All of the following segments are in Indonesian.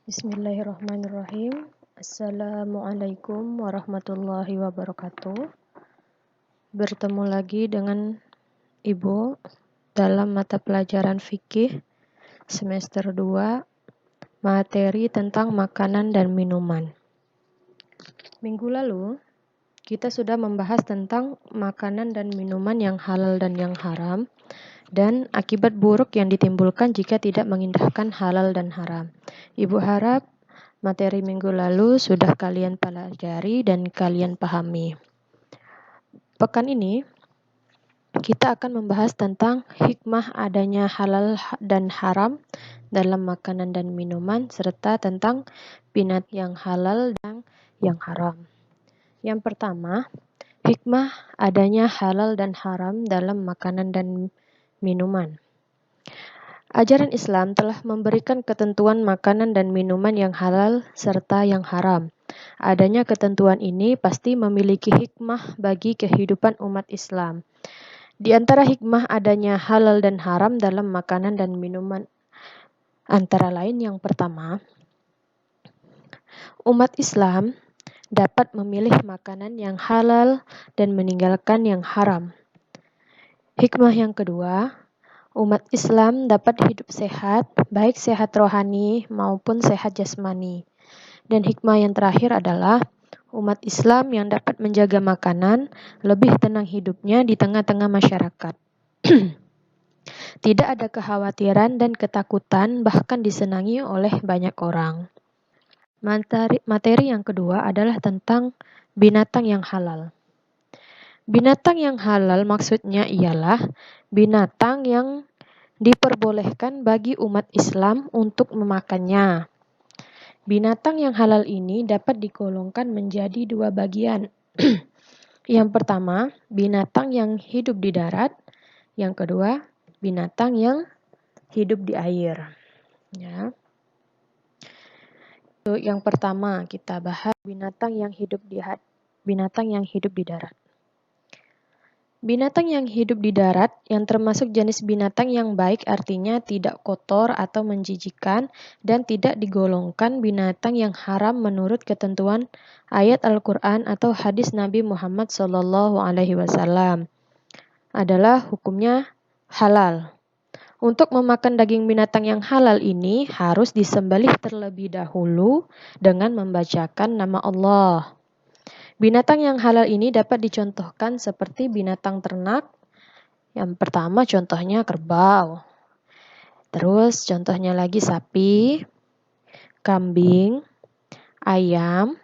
Bismillahirrahmanirrahim. Assalamualaikum warahmatullahi wabarakatuh. Bertemu lagi dengan Ibu dalam mata pelajaran fikih semester 2, materi tentang makanan dan minuman. Minggu lalu, kita sudah membahas tentang makanan dan minuman yang halal dan yang haram, dan akibat buruk yang ditimbulkan jika tidak mengindahkan halal dan haram. Ibu harap materi minggu lalu sudah kalian pelajari dan kalian pahami. Pekan ini kita akan membahas tentang hikmah adanya halal dan haram dalam makanan dan minuman, serta tentang binatang yang halal dan yang haram. Yang pertama, hikmah adanya halal dan haram dalam makanan dan minuman. Ajaran Islam telah memberikan ketentuan makanan dan minuman yang halal serta yang haram. Adanya ketentuan ini pasti memiliki hikmah bagi kehidupan umat Islam. Di antara hikmah adanya halal dan haram dalam makanan dan minuman antara lain yang pertama, umat Islam dapat memilih makanan yang halal dan meninggalkan yang haram. Hikmah yang kedua, umat Islam dapat hidup sehat, baik sehat rohani maupun sehat jasmani. Dan hikmah yang terakhir adalah umat Islam yang dapat menjaga makanan, lebih tenang hidupnya di tengah-tengah masyarakat. Tidak ada kekhawatiran dan ketakutan, bahkan disenangi oleh banyak orang. Materi yang kedua adalah tentang binatang yang halal. Binatang yang halal maksudnya ialah binatang yang diperbolehkan bagi umat Islam untuk memakannya. Binatang yang halal ini dapat digolongkan menjadi dua bagian. Yang pertama, binatang yang hidup di darat. Yang kedua, binatang yang hidup di air. Ya. Yang pertama kita bahas binatang yang hidup di darat. Binatang yang hidup di darat yang termasuk jenis binatang yang baik artinya tidak kotor atau menjijikkan dan tidak digolongkan binatang yang haram menurut ketentuan ayat Al-Quran atau hadis Nabi Muhammad SAW adalah hukumnya halal. Untuk memakan daging binatang yang halal ini harus disembelih terlebih dahulu dengan membacakan nama Allah. Binatang yang halal ini dapat dicontohkan seperti binatang ternak. Yang pertama contohnya kerbau. Terus contohnya lagi sapi, kambing, ayam,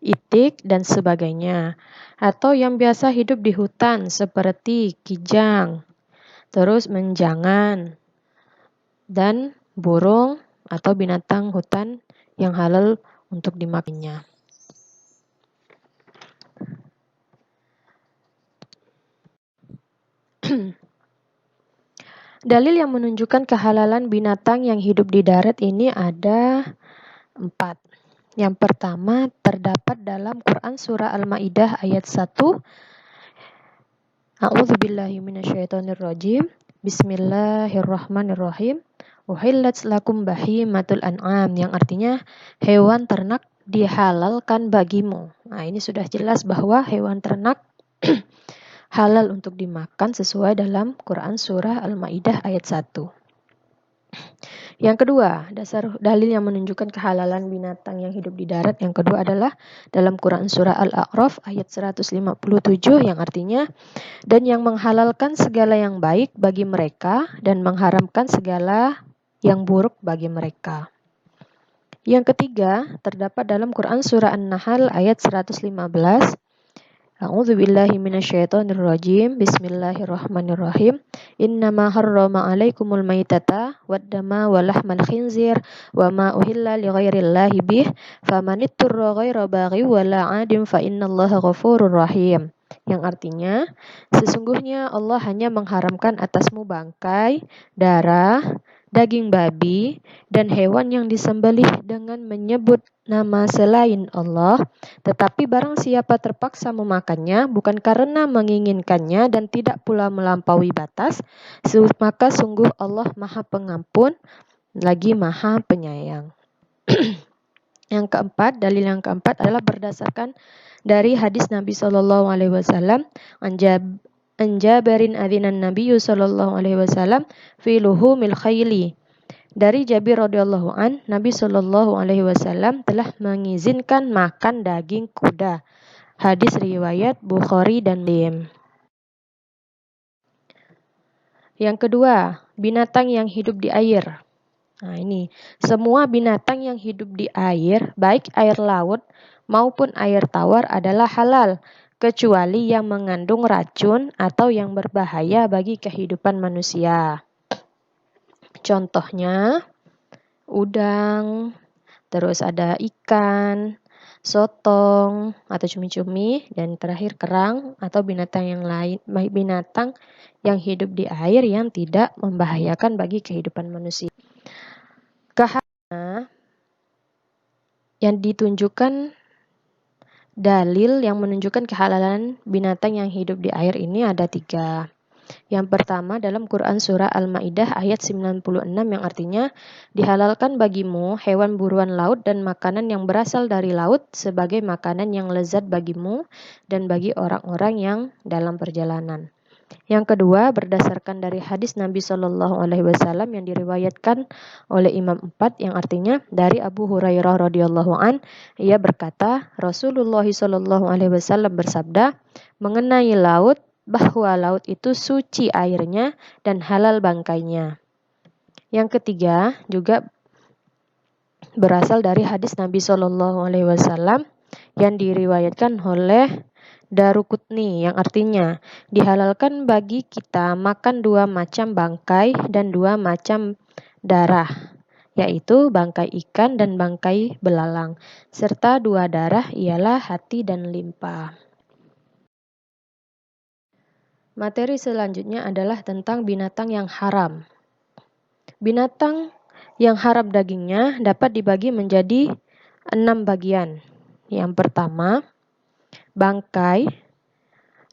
itik, dan sebagainya. Atau yang biasa hidup di hutan seperti kijang, terus menjangan, dan burung atau binatang hutan yang halal untuk dimakannya. Dalil yang menunjukkan kehalalan binatang yang hidup di darat ini ada 4. Yang pertama terdapat dalam Quran surah Al-Maidah ayat 1. A'udzubillahi minasyaitonirrajim. Bismillahirrahmanirrahim. Uhillat lakum bahimatul an'am, yang artinya hewan ternak dihalalkan bagimu. Nah, ini sudah jelas bahwa hewan ternak halal untuk dimakan sesuai dalam Quran surah Al-Maidah ayat 1. Yang kedua, dasar dalil yang menunjukkan kehalalan binatang yang hidup di darat yang kedua adalah dalam Quran surah Al-A'raf ayat 157 yang artinya, dan yang menghalalkan segala yang baik bagi mereka dan mengharamkan segala yang buruk bagi mereka. Yang ketiga, terdapat dalam Quran surah An-Nahl ayat 115. A'udzubillahi minasyaitonirrajim. Bismillahirrahmanirrahim. Innama harrama 'alaikumul maitata waddama wa lahmal khinzir wa ma uhilla li ghairillahi bih famanitturra ghaira baghi wa la 'adin fa innallaha ghafurur rahim. Yang artinya, sesungguhnya Allah hanya mengharamkan atasmu bangkai, darah, daging babi, dan hewan yang disembelih dengan menyebut nama selain Allah, tetapi barang siapa terpaksa memakannya bukan karena menginginkannya dan tidak pula melampaui batas, maka sungguh Allah Maha Pengampun lagi Maha Penyayang. Dalil yang keempat adalah berdasarkan dari hadis Nabi Shallallahu Alaihi Wasallam, Jabirin adinan Nabi Shallallahu Alaihi Wasallam fi luhumil khayli. Dari Jabir radhiyallahu an, Nabi Shallallahu Alaihi Wasallam telah mengizinkan makan daging kuda. Hadis riwayat Bukhari dan Muslim. Yang kedua, binatang yang hidup di air. Nah ini, semua binatang yang hidup di air, baik air laut maupun air tawar adalah halal, kecuali yang mengandung racun atau yang berbahaya bagi kehidupan manusia. Contohnya, udang, terus ada ikan, sotong atau cumi-cumi, dan terakhir kerang atau binatang yang lain, binatang yang hidup di air yang tidak membahayakan bagi kehidupan manusia. Yang ditunjukkan dalil yang menunjukkan kehalalan binatang yang hidup di air ini ada 3. Yang pertama dalam Quran surah Al-Maidah ayat 96 yang artinya dihalalkan bagimu hewan buruan laut dan makanan yang berasal dari laut sebagai makanan yang lezat bagimu dan bagi orang-orang yang dalam perjalanan. Yang kedua, berdasarkan dari hadis Nabi Shallallahu Alaihi Wasallam yang diriwayatkan oleh Imam 4 yang artinya dari Abu Hurairah radhiyallahu an, ia berkata, Rasulullah Shallallahu Alaihi Wasallam bersabda mengenai laut bahwa laut itu suci airnya dan halal bangkainya. Yang ketiga juga berasal dari hadis Nabi Shallallahu Alaihi Wasallam yang diriwayatkan oleh Daruqutni yang artinya dihalalkan bagi kita makan 2 macam bangkai dan 2 macam darah, yaitu bangkai ikan dan bangkai belalang, serta 2 darah ialah hati dan limpa. Materi selanjutnya adalah tentang binatang yang haram. Binatang yang haram dagingnya dapat dibagi menjadi 6 bagian. Yang pertama, bangkai,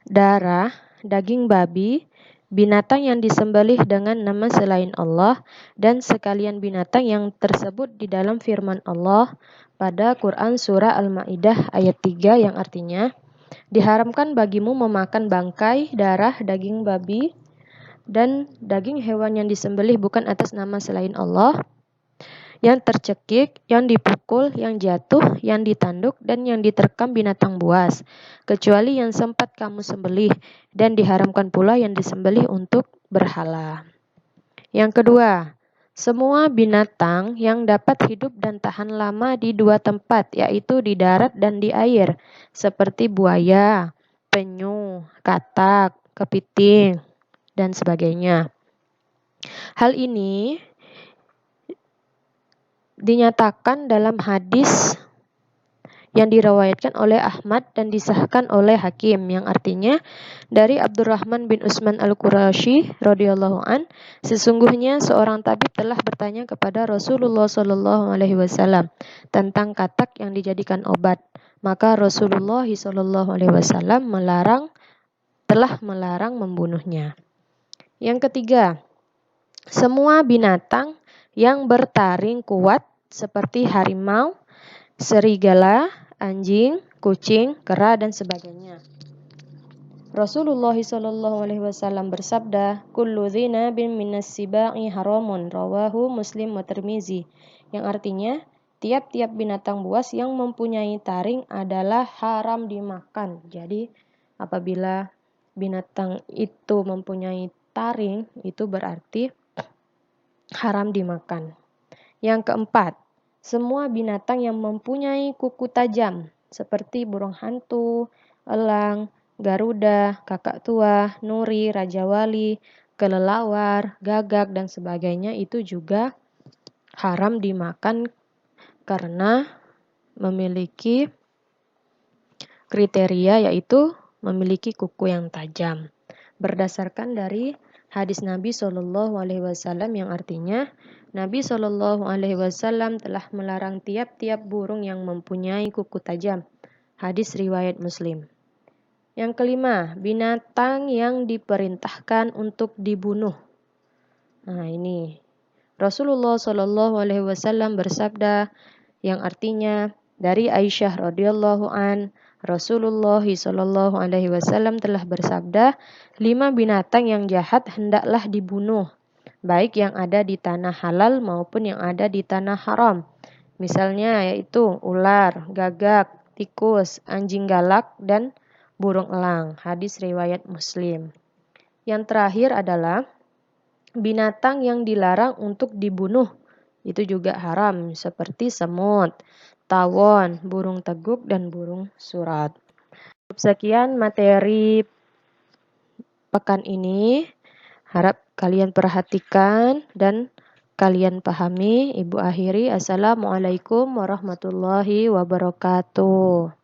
darah, daging babi, binatang yang disembelih dengan nama selain Allah, dan sekalian binatang yang tersebut di dalam firman Allah pada Quran surah Al-Maidah ayat 3 yang artinya diharamkan bagimu memakan bangkai, darah, daging babi, dan daging hewan yang disembelih bukan atas nama selain Allah, yang tercekik, yang dipukul, yang jatuh, yang ditanduk, dan yang diterkam binatang buas, kecuali yang sempat kamu sembelih, dan diharamkan pula yang disembelih untuk berhala. Yang kedua, semua binatang yang dapat hidup dan tahan lama di 2 tempat, yaitu di darat dan di air, seperti buaya, penyu, katak, kepiting, dan sebagainya. Hal ini dinyatakan dalam hadis yang diriwayatkan oleh Ahmad dan disahkan oleh Hakim yang artinya dari Abdurrahman bin Utsman Al-Qurashi radhiyallahu an, sesungguhnya seorang tabib telah bertanya kepada Rasulullah sallallahu alaihi wasallam tentang katak yang dijadikan obat. Maka Rasulullah sallallahu alaihi wasallam telah melarang membunuhnya. Yang ketiga, semua binatang yang bertaring kuat seperti harimau, serigala, anjing, kucing, kera, dan sebagainya. Rasulullah SAW bersabda, "Kullu dzinabin minas sibai haramun," rawahu Muslim wa Tirmizi, yang artinya tiap-tiap binatang buas yang mempunyai taring adalah haram dimakan. Jadi apabila binatang itu mempunyai taring, itu berarti haram dimakan. Yang keempat, semua binatang yang mempunyai kuku tajam seperti burung hantu, elang, garuda, kakak tua, nuri, raja wali, kelelawar, gagak, dan sebagainya itu juga haram dimakan karena memiliki kriteria yaitu memiliki kuku yang tajam. Berdasarkan dari hadis Nabi Shallallahu Alaihi Wasallam yang artinya Nabi Shallallahu Alaihi Wasallam telah melarang tiap-tiap burung yang mempunyai kuku tajam. Hadis riwayat Muslim. Yang kelima, binatang yang diperintahkan untuk dibunuh. Nah ini Rasulullah Shallallahu Alaihi Wasallam bersabda, yang artinya dari Aisyah radhiyallahu an, Rasulullah shallallahu alaihi wasallam telah bersabda, 5 binatang yang jahat hendaklah dibunuh, baik yang ada di tanah halal maupun yang ada di tanah haram. Misalnya yaitu ular, gagak, tikus, anjing galak, dan burung elang. Hadis riwayat Muslim. Yang terakhir adalah binatang yang dilarang untuk dibunuh. Itu juga haram, seperti semut, tawon, burung teguk, dan burung surat. Sekian materi pekan ini. Harap kalian perhatikan dan kalian pahami. Ibu akhiri, Assalamualaikum warahmatullahi wabarakatuh.